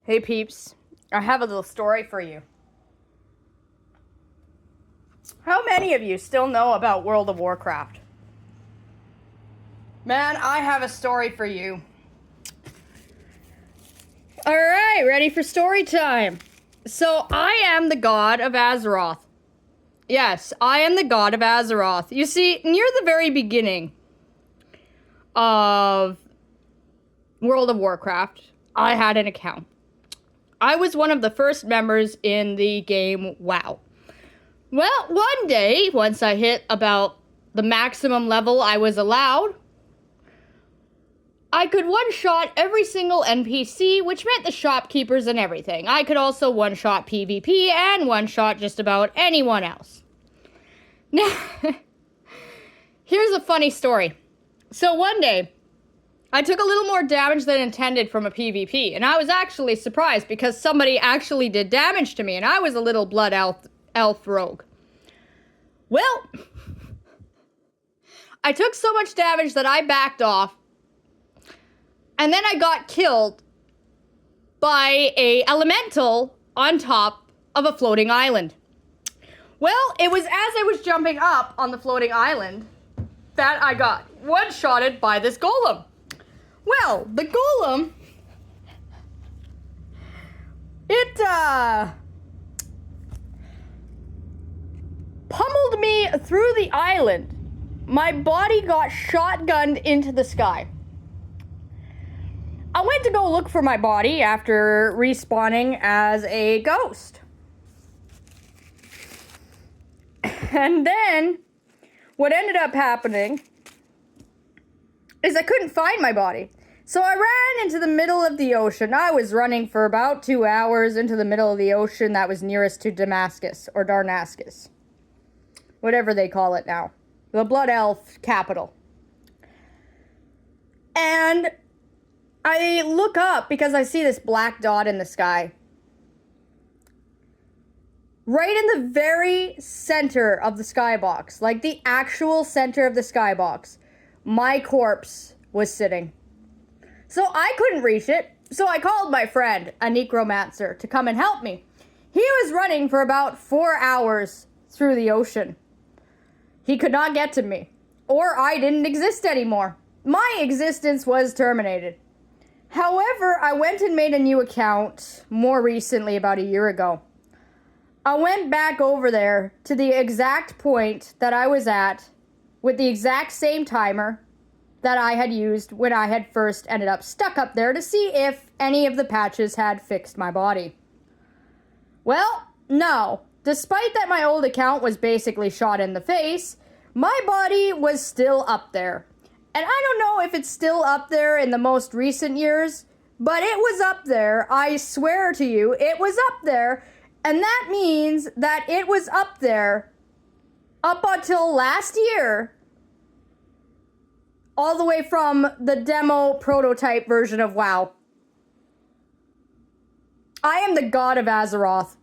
Hey peeps, I have a little story for you. How many of you still know about World of Warcraft? Man, I have a story for you. Alright, ready for story time. So, I am the god of Azeroth. Yes, I am the god of Azeroth. You see, near the very beginning of World of Warcraft, I had an account. I was one of the first members in the game WoW. Well, one day, once I hit about the maximum level I was allowed, I could one-shot every single NPC, which meant the shopkeepers and everything. I could also one-shot PvP and one-shot just about anyone else. Now, here's a funny story. So one day, I took a little more damage than intended from a PvP, and I was actually surprised because somebody actually did damage to me, and I was a little blood elf rogue. Well, I took so much damage that I backed off, and then I got killed by a elemental on top of a floating island. Well, it was as I was jumping up on the floating island that I got one-shotted by this golem. Well, the golem, it, pummeled me through the island. My body got shotgunned into the sky. I went to go look for my body after respawning as a ghost. And then, what ended up happening is I couldn't find my body. So I ran into the middle of the ocean. I was running for about 2 hours into the middle of the ocean that was nearest to Damascus, or Darnascus. Whatever they call it now. The Blood Elf capital. And I look up because I see this black dot in the sky. Right in the very center of the skybox, like the actual center of the skybox, my corpse was sitting. So I couldn't reach it, so I called my friend, a necromancer, to come and help me. He was running for about 4 hours through the ocean. He could not get to me, or I didn't exist anymore. My existence was terminated. However, I went and made a new account more recently, about a year ago. I went back over there to the exact point that I was at with the exact same timer that I had used when I had first ended up stuck up there to see if any of the patches had fixed my body. Well, no. Despite that my old account was basically shot in the face, my body was still up there. And I don't know if it's still up there in the most recent years, but it was up there. I swear to you, it was up there. And that means that it was up there up until last year, all the way from the demo prototype version of WoW. I am the god of Azeroth.